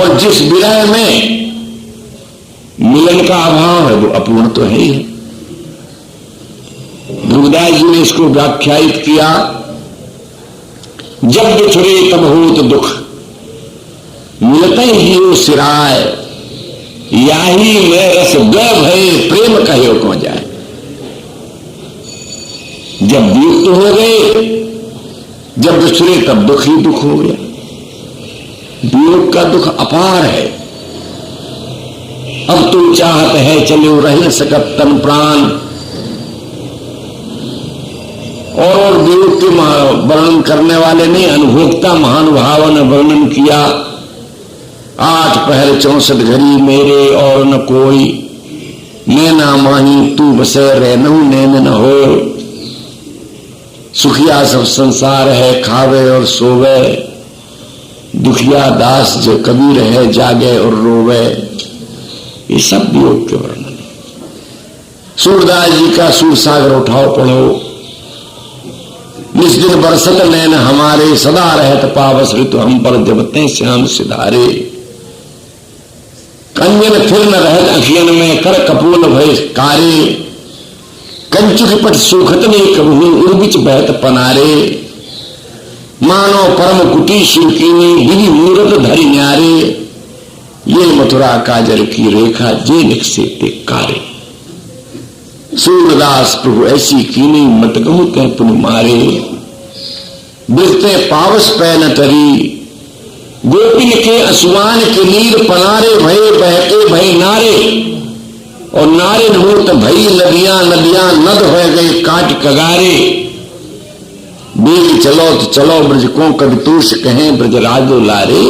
और जिस विरह में मिलन का अभाव है वो अपूर्ण तो है ही है। ध्रुवदास जी ने इसको व्याख्यायित किया, जब बिछुरे तब होत दुख, मिलते ही वो सिराय, याही में रस गए भय, प्रेम कहे को जाए। जब वियुक्त हो गए, जब बिछुरे तब दुख ही दुख हो गया। वियोग का दुख अपार है। अब तुम चाहत है चलो रह सकत तन प्राण। और वियोग के वर्णन करने वाले ने अनुभोक्ता महानुभाव ने वर्णन किया। 8 पहर 64 घड़ी मेरे और न कोई, नैना माही तू बसे रहनू नैन न हो। सुखिया सब संसार है खावे और सोवे, दुखिया दास जो कबीर है जागे और रोवे। ये सब वियोग के वर्णन। सूरदास जी का सूर सागर उठाओ पढ़ो। निज दिन बरसत नैन हमारे, सदा रहत पावस ऋतु हम पर, जबते श्याम सिधारे। कंजन फिर न रहत अखियन में, कर कपूल भय कारे। कंचुक पट सुखत ने कबहू, उर्बिच बहत पनारे। मानो परम कुटी शिवकीनी, दिवी मूरत धरि न्यारे। ये मथुरा काजर की रेखा, जे निकसे ते कारे। सूरदास प्रभु ऐसी कीनी, मत कहूं कह पुन मारे। बिरते पावस पै न तरी, गोपिन के असुआन के नीर पनारे। भय बहके भय नारे, और नारे मूर्त भई नदियां नदियां, नद हो गए काट कगारे। बेग चलो तो चलो ब्रज को कभी तूष कहें, ब्रज राजो लारे।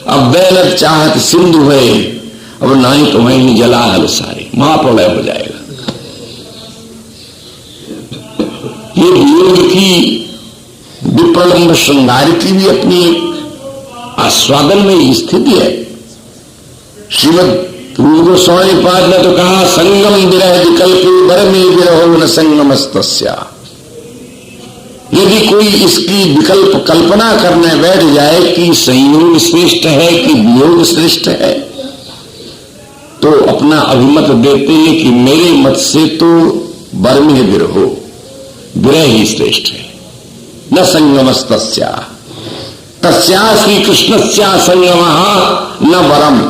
अब बैलत चाहत सिंधु है, अब नाई तो वही जला हल सारे। महाप्रलय हो जाएगा। ये वियोग की विप्रलंब श्रृंगार की भी अपनी आस्वादन में स्थिति है। श्रीमद रूप गोस्वामी पाद ने तो कहा, संगम विरह विकल्प बर में विरहो न संगमस्तस्या। यदि कोई इसकी विकल्प कल्पना करने बैठ जाए कि संयोग श्रेष्ठ है कि वियोग श्रेष्ठ है, तो अपना अभिमत देते हैं कि मेरे मत से तो बर में विरहो, विरह ही श्रेष्ठ है। न संगमस्तस्या, तस्या श्री कृष्णस्या संगमः न वरम,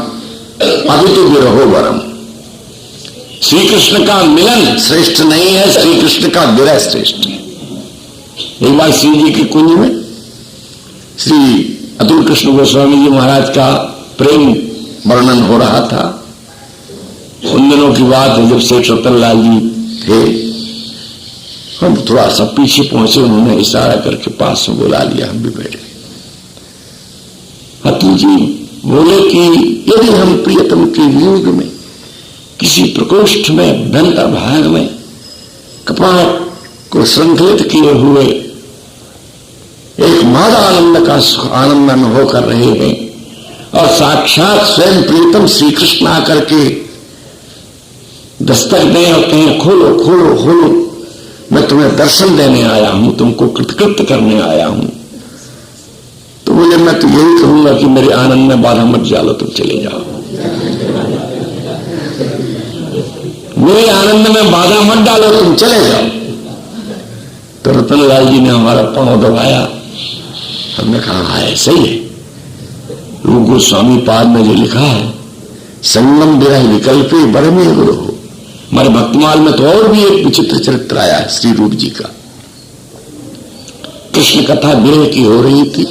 अभी तो विरहो वरम। श्री कृष्ण का मिलन श्रेष्ठ नहीं है, श्री कृष्ण का विरह श्रेष्ठ है। एक बार श्री जी की कुंज में श्री अतुल कृष्ण गोस्वामी जी महाराज का प्रेम वर्णन हो रहा था। उन दिनों की बात है जब सेठ रतनलाल जी थे। हम थोड़ा सा पीछे पहुंचे, उन्होंने इशारा करके पास में बुला लिया, हम भी बैठ गए। अतुल जी बोले कि यदि हम प्रियतम के वियोग में किसी प्रकोष्ठ में भयंकर भाग में कपाट को श्रृंखलित किए हुए एक मादा आनंद का आनंद अनुभव कर रहे हैं, और साक्षात स्वयं प्रियतम श्री कृष्ण आकर के दस्तक दें और कहें खोलो खोलो खोलो, मैं तुम्हें दर्शन देने आया हूं, तुमको कृतकृत्य करने आया हूं, तो बोले मैं तो यही कहूंगा कि मेरे आनंद में बाधा मत डालो, तुम चले जाओ। मेरे आनंद में बाधा मत डालो, तुम चले जाओ। तो रतनलाल जी ने हमारा पांव दबाया। हमने कहा हाँ ऐसा ही है। रूप गोस्वामी पाद में जो लिखा है, संगम विरह विकल्पे बर में गुरु हो। हमारे भक्तमाल में तो और भी एक विचित्र चरित्र आया है श्री रूप जी का। कृष्ण कथा विरह की हो रही थी,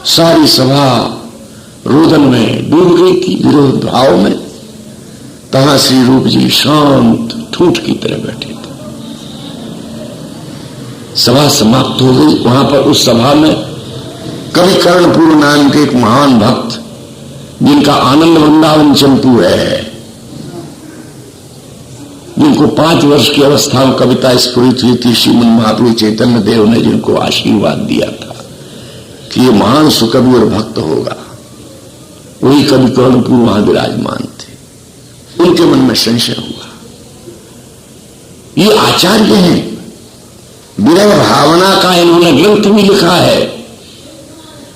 सारी सभा रोदन में डूब गई थी, विरोध भाव में। तहां श्री रूप जी शांत ठूठ की तरह बैठे थे। सभा समाप्त हो गई। वहां पर उस सभा में कवि कर्णपुर नाम के एक महान भक्त, जिनका आनंद वृंदावन चंपू है, जिनको 5 वर्ष की अवस्था में कविता स्फुरित हुई थी, श्रीमन महाप्रभु चैतन्य देव ने जिनको आशीर्वाद दिया था कि ये महान सुकवि और भक्त होगा, वही कवि कर्णपुर वहां विराजमान थे। उनके मन में संशय हुआ। ये आचार्य हैं, विरह भावना का इन्होंने ग्रंथ भी लिखा है,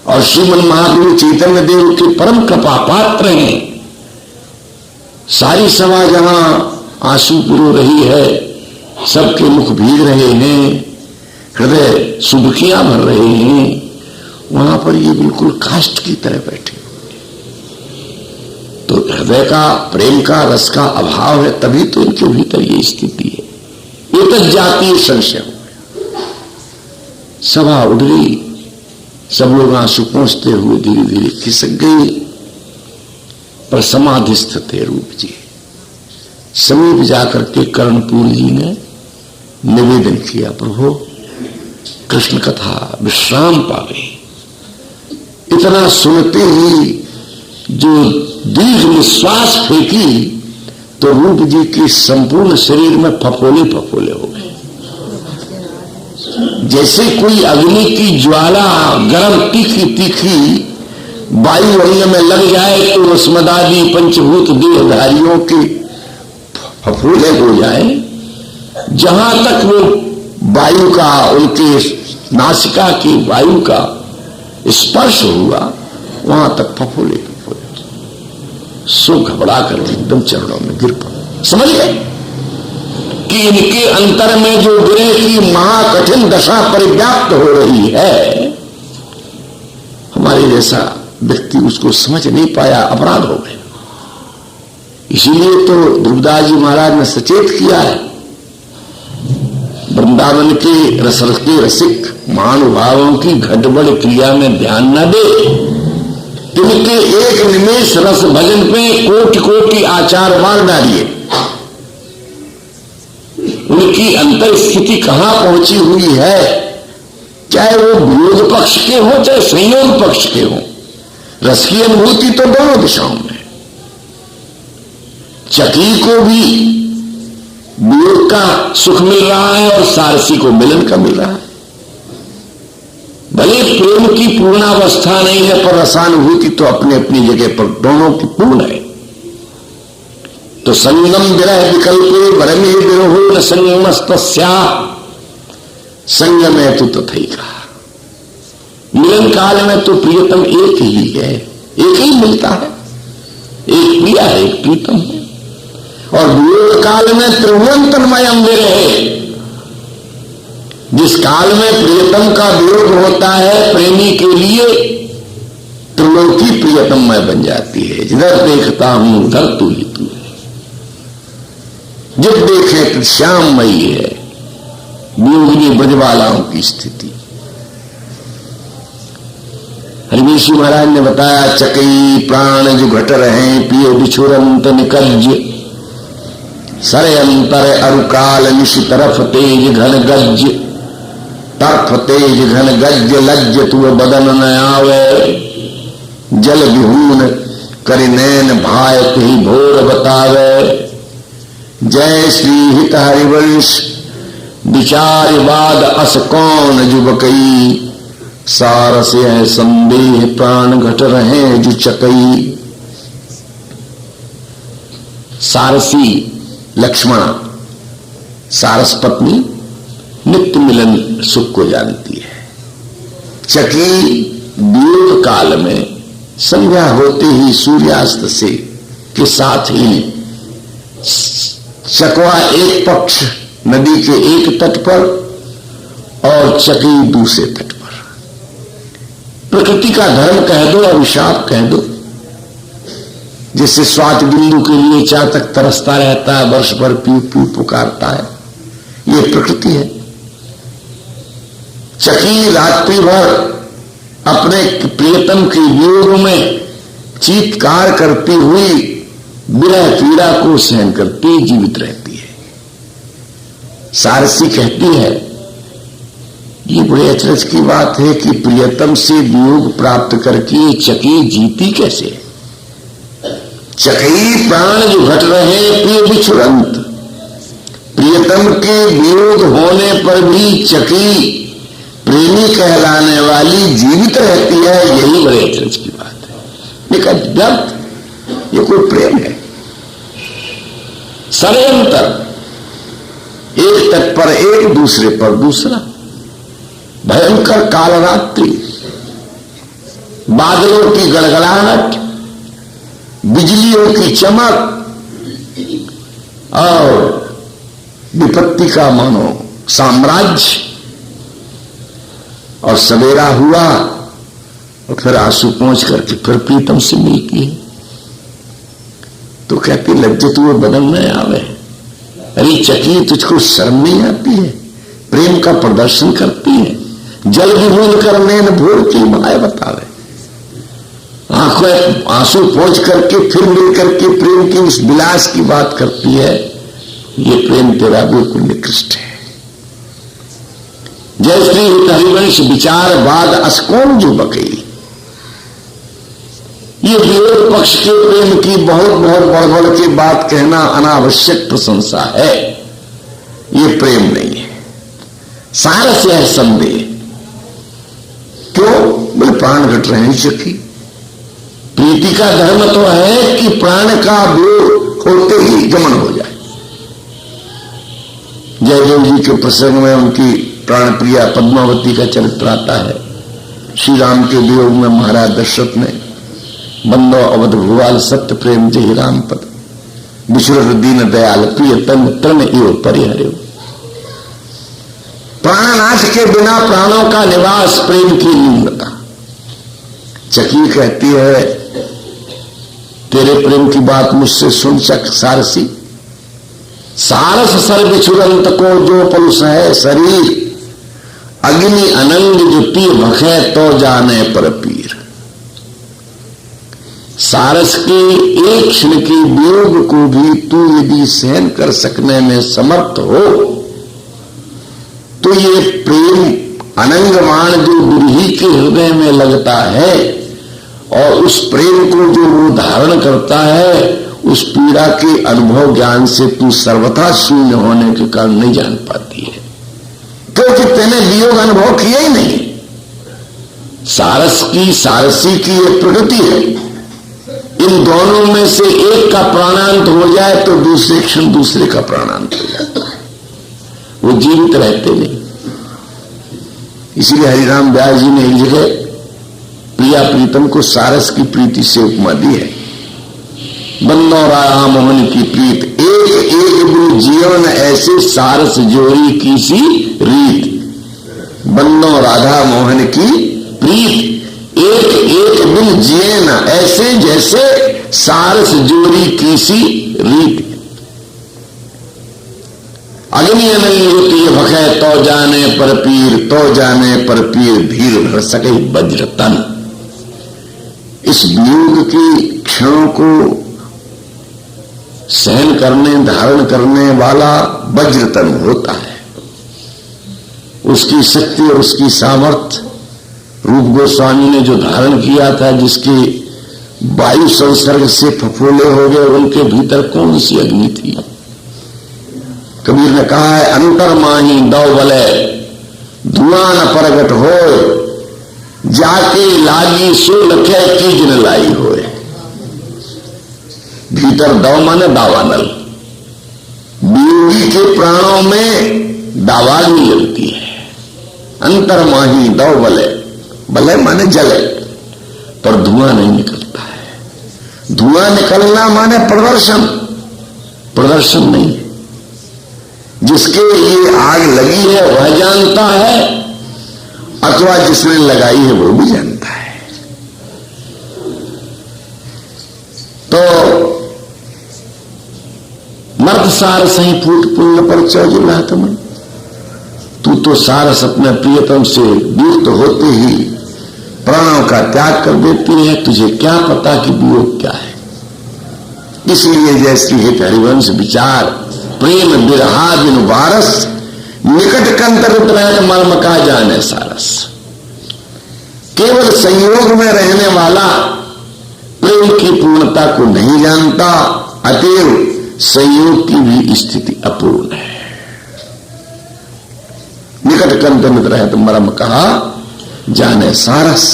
और और श्रीमन महाप्रभु चैतन्य देव के परम कृपा पात्र हैं। सारी सभा जहां आंसू पुरो रही है, सबके मुख भीग रहे हैं, हृदय सुबकियां भर रहे हैं, वहां पर ये बिल्कुल काष्ठ की तरह बैठे। तो हृदय का, प्रेम का, रस का अभाव है, तभी तो इनके भीतर ये स्थिति है। ये तो जातीय संशय हो गया। सभा उड़ गई, सब लोग आंसू पहुंचते हुए धीरे धीरे खिसक गए, पर समाधिस्थ थे रूप जी। समीप जाकर के कर्णपूर जी ने निवेदन किया, प्रभु कृष्ण कथा विश्राम पा गई। इतना सुनते ही जो दीर्घ निश्वास फेंकी तो रूप जी के संपूर्ण शरीर में फफोले फफोले हो गए, जैसे कोई अग्नि की ज्वाला गर्म तीखी तीखी वायु अंग में लग जाए तो रस्मदादी पंचभूत देहधारियों के फफोले हो जाए। जहां तक वो वायु का, उनके नासिका की वायु का स्पर्श हुआ, वहां तक फफोले फफोले, सो घबरा कर एकदम चरणों में गिर पड़ा। समझ गए कि इनके अंतर में जो विरह की महाकठिन दशा परिव्याप्त हो रही है, हमारे जैसा व्यक्ति उसको समझ नहीं पाया, अपराध हो गया। इसीलिए तो ध्रुवदास जी महाराज ने सचेत किया है, वृंदावन के रसरस के रसिक महानुभावों की घटबड़ क्रिया में ध्यान न दे, इनके एक निमेष रस भजन पे कोटि कोटि आचार मार डालिए। उनकी अंतर स्थिति कहां पहुंची हुई है, चाहे वो विरोध पक्ष के हो चाहे संयोग पक्ष के हो, रस की अनुभूति तो दोनों दिशाओं में। चकी को भी वियोग का सुख मिल रहा है और सारसी को मिलन का मिल रहा है। भले प्रेम की पूर्णावस्था नहीं है, पर रसानुभूति तो अपनी अपनी जगह पर दोनों की पूर्ण है। तो संगम विरह विकल्पे वरमे विरहो न संगमस्तस्या, संगम है तो तथैका। मिलन काल में तो प्रियतम एक ही है, एक ही मिलता है, एक प्रिया है, एक प्रीतम है। और वियोग काल में त्रिभुवनतन्मयम विरहे, जिस काल में प्रियतम का वियोग होता है, प्रेमी के लिए त्रिलोकी प्रियतममय बन जाती है। जिधर देखता हूं उधर तू ही तू है, जब देखे तो श्याममयी है वियोगिनी ब्रजबालाओं की स्थिति। हरिवंशी महाराज ने बताया, चकई प्राण जो घट रहे पियो बिछुरंत निकज, सरे अंतर अरुकाल निश तरफ तेज घन गज, तरफ तेज घन गज लज्ज तु बदन न आवे, जल विहून करि नैन भायत ही भोर बतावे। जय श्री हित हरिवंश विचार बाद अस कौन जुबकई, सारस है संदेह प्राण घट रहे जो चकई। सारसी लक्ष्मण, सारस पत्नी नित्य मिलन सुख को जानती है। चकी वियोग काल में संध्या होते ही सूर्यास्त से के साथ ही चकवा एक पक्ष नदी के एक तट पर और चकी दूसरे तट पर। प्रकृति का धर्म कह दो, अभिशाप कह दो। जिससे स्वाति बिंदु के लिए चातक तरसता रहता है, वर्ष भर पीऊ पीऊ पुकारता है, ये प्रकृति है। चकी रात्रि भर अपने प्रियतम के वियोग में चीत्कार करती हुई विरह पीड़ा को सहन करती जीवित रहती है। सारसी कहती है, ये बड़े अचरज की बात है कि प्रियतम से वियोग प्राप्त करके चकी जीती कैसे। चकई प्राण जो घट रहे प्रिय बिछुरंत, प्रियतम के वियोग होने पर भी चकी प्रेमी कहलाने वाली जीवित रहती है, यही बड़े अचरज की बात है। लेकिन व्यर्थ, ये कोई प्रेम है। षड्यंतर, एक तट पर एक, दूसरे पर दूसरा, भयंकर कालरात्रि, बादलों की गड़गड़ाहट, बिजलियों की चमक और विपत्ति का मानो साम्राज्य। और सवेरा हुआ और फिर आंसू पहुंच करके फिर प्रीतम से मिलती है तो कहती लज्जित हुए बदन में आवे, अरे चकी तुझको शर्म नहीं आती है? प्रेम का प्रदर्शन करती है, जल भी भूल कर नैन भूल की माए बतावे। आंखों आंसू पहुंच करके फिर मिल करके प्रेम की उस विलास की बात करती है। ये प्रेम तेरा बिल्कुल निकृष्ट है। जय श्री हरिवंश विचार बाद अस्कोन जो बकई। ये विरोध पक्ष के प्रेम की बहुत बहुत बढ़ के बात कहना अनावश्यक प्रशंसा है। ये प्रेम नहीं है, सारस है संदेह। क्यों? बोले प्राण घट रहे हैं सखी। प्रीति का धर्म तो है कि प्राण का वियोग होते ही गमन हो जाए। जयदेव जी के प्रसंग में उनकी प्राण प्रिया पद्मावती का चरित्र आता है। श्री राम के वियोग में महाराज दशरथ ने बंदो अवध भुवाल सत्य प्रेम जय राम पद विश्व दीन दयाल प्रिय तन तन एव परिहरे। प्राणनाथ के बिना प्राणों का निवास प्रेम की न्यूनता। चकी कहती है तेरे प्रेम की बात मुझसे सुन सक सारसी। सारस सर बिछुरंत को जो पलुस है शरीर, अग्नि अनंग जो पी भखे तो जाने पर पीर। सारस के एक क्षण के वियोग को भी तू यदि सहन कर सकने में समर्थ हो तो ये प्रेम अनंगमान जो बिरही के हृदय में लगता है और उस प्रेम को जो वो धारण करता है, उस पीड़ा के अनुभव ज्ञान से तू सर्वथा शून्य होने के कारण नहीं जान पाती है, क्योंकि तेने वियोग अनुभव किया ही नहीं। सारस की सारसी की ये प्रकृति है। इन दोनों में से एक का प्राणांत हो जाए तो दूसरे क्षण दूसरे का प्राणांत हो जाता है, वो जीवित रहते नहीं। इसीलिए हरिराम व्यास जी ने एक जगह प्रिया प्रीतम को सारस की प्रीति से उपमा दी है। बंदो राधा मोहन की प्रीत, एक एक बिन जीवन ऐसे सारस जोड़ी की सी रीत। बंदो राधा मोहन की प्रीत, एक एक बिन जिए न ऐसे जैसे सारस जोड़ी की सी रीत। अग्नि अनंग होती भखे तो जाने पर पीर, तो जाने पर पीर धीर भर सके वज्रतन। इस वियोग के क्षणों को सहन करने धारण करने वाला वज्रतन होता है। उसकी शक्ति और उसकी सामर्थ्य रूप गोस्वामी ने जो धारण किया था, जिसके वायु संसर्ग से फफोले हो गए, उनके भीतर कौन सी अग्नि थी? कबीर ने कहा है अंतर माही दौ बले धुआं न प्रगट हो, जाके लागी सो लखे कीज न लाई होए। भीतर दौ माने दावानल। वियोगी के प्राणों में दावाग्नि जलती है। अंतर माही दौ बले, बले माने जले, पर धुआं नहीं निकलता है। धुआं निकलना माने प्रदर्शन, प्रदर्शन नहीं। जिसके ये आग लगी है वह जानता है, अथवा जिसने लगाई है वो भी जानता है। तो मर्द सार सही फूट पुण्य पर चौजुला तुम। तू तो सारस अपने प्रियतम से वियुक्त होते ही प्राणों का त्याग कर देती है। तुझे क्या पता कि वियोग क्या है? इसलिए जैसी हित हरिवंश विचार प्रेम बिरहा बिन वारस, निकट कंतरित रहे मर्म का जाने सारस। केवल संयोग में रहने वाला प्रेम की पूर्णता को नहीं जानता, अतएव संयोग की भी स्थिति अपूर्ण है। निकट कंतरित रहे तो मर्म कहा जाने सारस।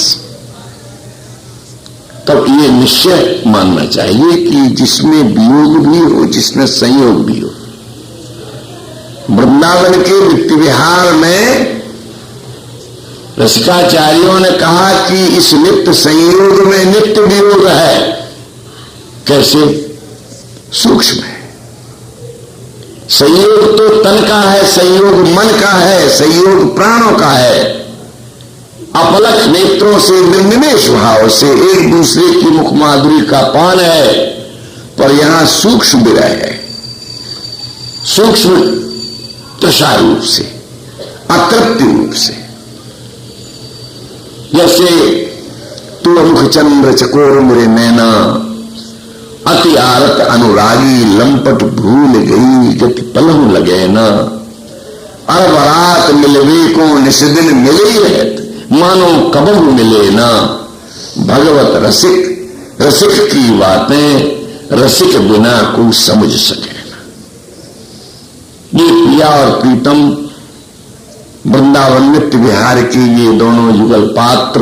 तब ये निश्चय मानना चाहिए कि जिसमें वियोग भी हो, जिसमें संयोग भी हो। वृंदावन के नित्य विहार में रसिकाचार्यों ने कहा कि इस नित्य संयोग में नित्य वियोग है। कैसे? सूक्ष्म है। संयोग तो तन का है, संयोग मन का है, संयोग प्राणों का है। अपलक नेत्रों से निर्निमेष भाव से एक दूसरे की मुख माधुरी का पान है, पर यहां सूक्ष्म विरह है, सूक्ष्म तृषा रूप से, अतृप्ति रूप से। जैसे तू मुख चंद्र चकोर मेरे नैना, अति आरत अनुरागी लंपट भूल गई गति पलहू लगे ना। अरब रात मिलवे को निस्दिन मिले रहत, मानो कबहू मिले ना। भगवत रसिक रसिक की बातें रसिक बिना को समझ सके ना। ये प्रिया और प्रीतम वृंदावन नित्य विहार के ये दोनों युगल पात्र,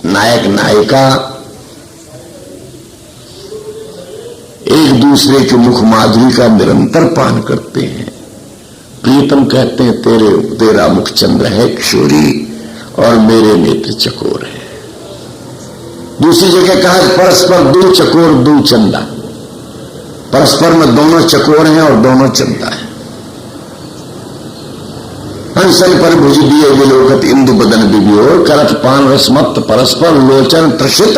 नायक नायिका, एक दूसरे के मुख माधुरी का निरंतर पान करते हैं। प्रीतम कहते हैं तेरा मुख चंद्र है किशोरी और मेरे नेत्र चकोर है। दूसरी जगह कहा परस्पर दो चकोर दो चंदा, परस्पर में दोनों चकोर हैं और दोनों चंदा है। हंसन पर भुज दिए विलोकत इंदु बदन बिबियोर, करत पान रसमत्त परस्पर लोचन त्रषित।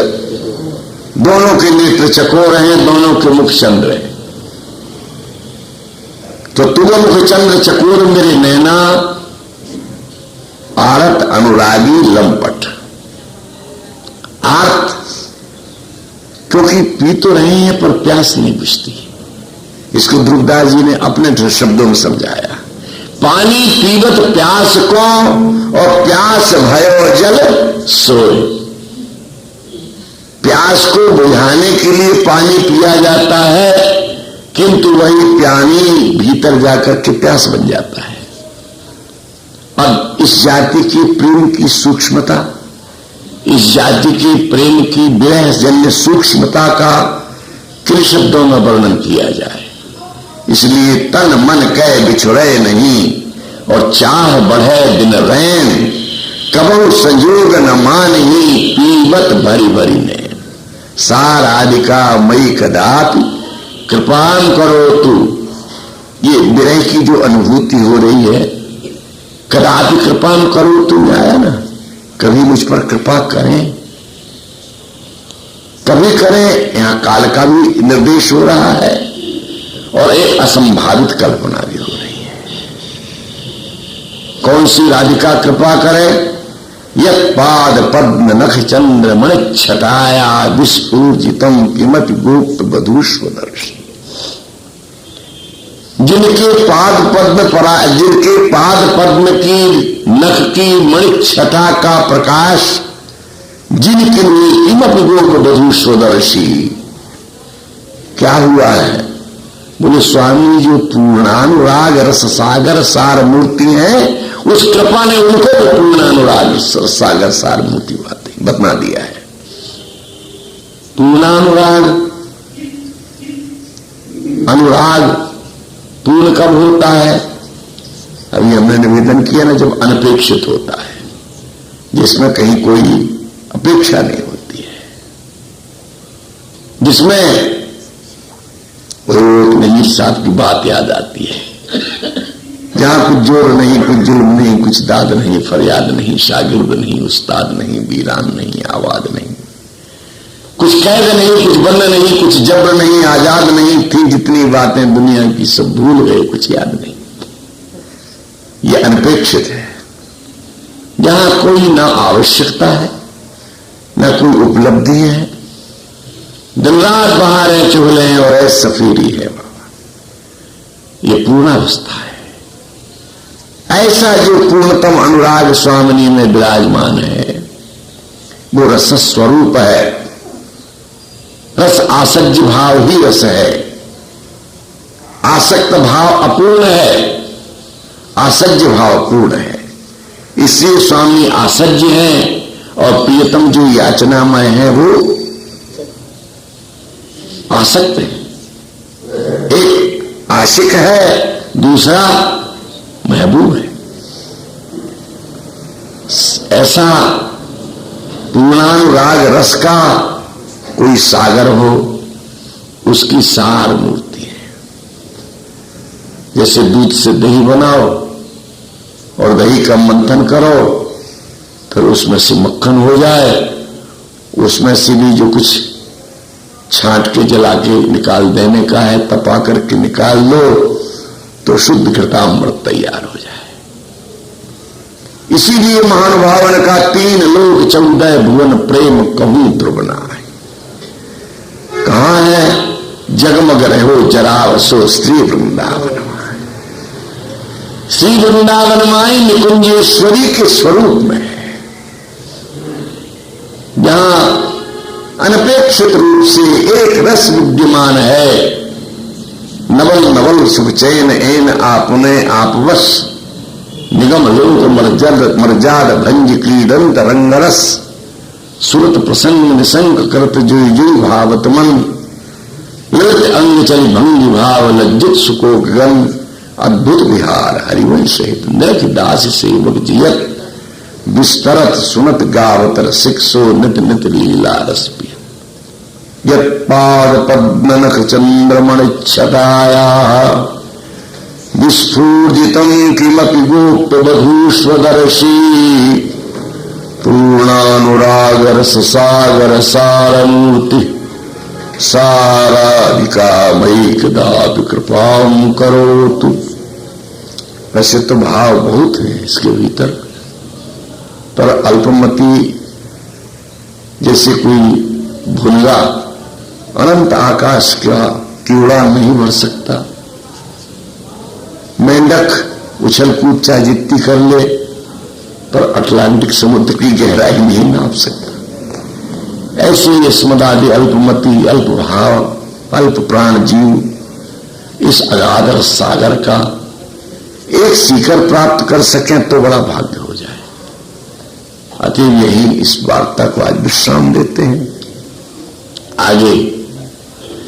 दोनों के नेत्र चकोर हैं, दोनों के मुख चंद्र है। तो तुम मुख चंद्र चकोर मेरे नैना, आरत अनुरागी लंपट। आरत क्योंकि पी तो रहे हैं पर प्यास नहीं बुझती। इसको ध्रुवदास जी ने अपने शब्दों में समझाया। पानी पीवत प्यास को और प्यास भयो जल सोए। प्यास को बुझाने के लिए पानी पिया जाता है, किंतु वही पानी भीतर जाकर के प्यास बन जाता है। अब इस जाति के प्रेम की सूक्ष्मता, इस जाति के प्रेम की विरह जन्य सूक्ष्मता का किन शब्दों में वर्णन किया जाए। इसलिए तन मन कह बिछुड़े नहीं और चाह बढ़े दिन रैन, कबहु संजोग न मान ही पीवत भरी भरी ने। सार आदिका मई कदापि कृपान करो तू। ये विरह की जो अनुभूति हो रही है, कदापि कृपान करो तू में आया ना, कभी मुझ पर कृपा करें, कभी करें। यहां काल का भी निर्देश हो रहा है और एक असंभावित कल्पना भी हो रही है। कौन सी राधिका कृपा करे? यत् पाद पद्म नख चंद्र मणि छटाया विस्फूर्जितम किमपि गोप्त बधूष्वदर्शी। जिनके पाद पद्म की नख की मणि छटा का प्रकाश, जिनके लिए किमपि गोप्त बधूष्वदर्शी। क्या हुआ है? बोले स्वामी जो पूर्णानुराग रस सागर सार मूर्ति है, उस कृपा ने उनको भी पूर्णानुराग सागर सार मूर्ति बतना दिया है। पूर्णानुराग, अनुराग पूर्ण कब होता है? अभी हमने निवेदन किया ना, जब अनपेक्षित होता है, जिसमें कहीं कोई अपेक्षा नहीं होती है, जिसमें नजीर साहब की बात याद आती है, जहां कुछ जोर नहीं, कुछ जुल्म नहीं, कुछ दाद नहीं, फरियाद नहीं, शागिर्द नहीं, उस्ताद नहीं, वीरान नहीं, आवाज नहीं, कुछ कैद नहीं, कुछ बंद नहीं, कुछ जबर नहीं, आजाद नहीं थी। जितनी बातें दुनिया की सब भूल गए, कुछ याद नहीं। ये अनपेक्षित है, जहां कोई ना आवश्यकता है, ना कोई उपलब्धि है, दिन रात बाहर है, चुगले हैं और ऐस सफेरी है। बाबा ये पूर्णावस्था है। ऐसा जो पूर्णतम अनुराग स्वामिनी में विराजमान है, वो रस स्वरूप है। रस आसज्य भाव ही रस है। आसक्त भाव अपूर्ण है, आसज्य भाव पूर्ण है। इसलिए स्वामी आसज्य है और प्रियतम जो याचनामय है वो आसक्त है। एक आशिक है, दूसरा महबूब है। ऐसा पूर्णानुराग रस का कोई सागर हो, उसकी सार मूर्ति है। जैसे दूध से दही बनाओ और दही का मंथन करो, फिर उसमें से मक्खन हो जाए, उसमें से भी जो कुछ छांट के जला के निकाल देने का है, तपा करके निकाल लो तो शुद्ध घृतामृत तैयार हो जाए। इसीलिए महानुभावन का 3 लोक 14 भुवन प्रेम कहूं ध्रुव नाय। कहां है जगमग रहो जरावसो श्री वृंदावन माय। श्री वृंदावन माई निकुंजेश्वरी के स्वरूप में है, जहां अनपेक्षित रूप से एक रस विद्यमान है। नवल नवल सुख चैन एन आपने आपवश, निगम लोक मर्जाद भंज क्रीडंत रंगरस, सुरत प्रसंग निसंग करत जुई जुई भावत मन, ललित अंग चल भंगी भाव लज्जित सुको गगन, अद्भुत विहार हरिवंश सहित नख दास सेवक जियत, विस्तरत सुनत गावत रसिकसो नित नित लीला रस पियत। यत्पाद पद्म नख चंद्रमणि छटाया, विस्फूर्जितम किमपि गोप्त बधूष्वदर्शी, पूर्णानुराग रस सागर सारमूर्ति, साराधिका मयि कदापि कृपां करोतु। वैसे तो भाव बहुत है इसके भीतर, पर अल्पमति जैसे कोई भुल्ला अनंत आकाश की उड़ान नहीं भर सकता। मेंढक उछल कूद चाहे जितनी कर ले, पर अटलांटिक समुद्र की गहराई नहीं नाप सकता। ऐसे ये स्मदादि अल्पमति, अल्प भाव, अल्प प्राण जीव इस अगाध सागर का एक सीकर प्राप्त कर सकें तो बड़ा भाग्य हो जाए। अतः यही इस वार्ता को आज विश्राम देते हैं। आगे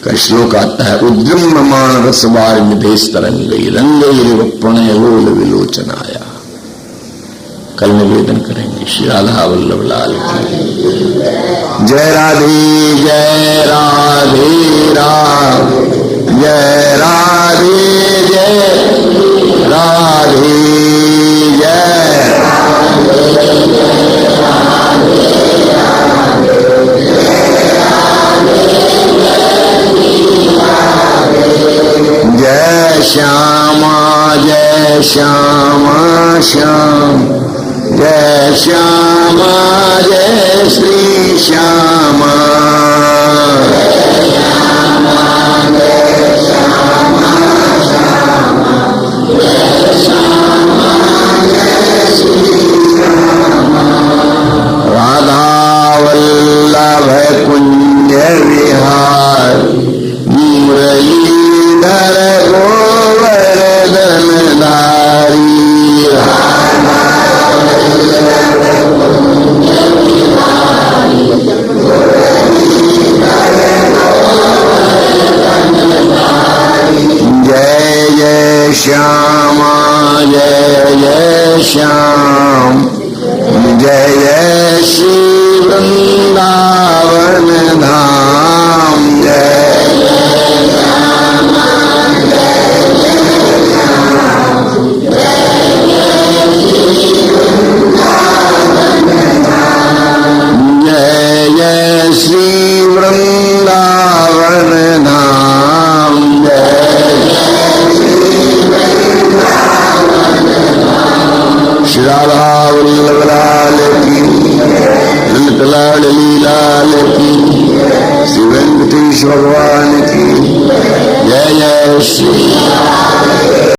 का श्लोक आता है, उद्यम्यमान रसवार निदेश तरंगई रंगई प्रणय लोल विलोचनाया। कल निवेदन करेंगे। श्री राधा वल्लभ लाल की जय। राधे जय राधे राधे जय राधे जय राधे जय जय श्यामा जय श्यामा श्याम जय श्यामा जय श्री श्यामा राधा वल्लभ कुंज विहार मुरलीधर गोवर्धन धारी। जय जय श्यामा जय जय श्याम जय जय श्री वृंदावन।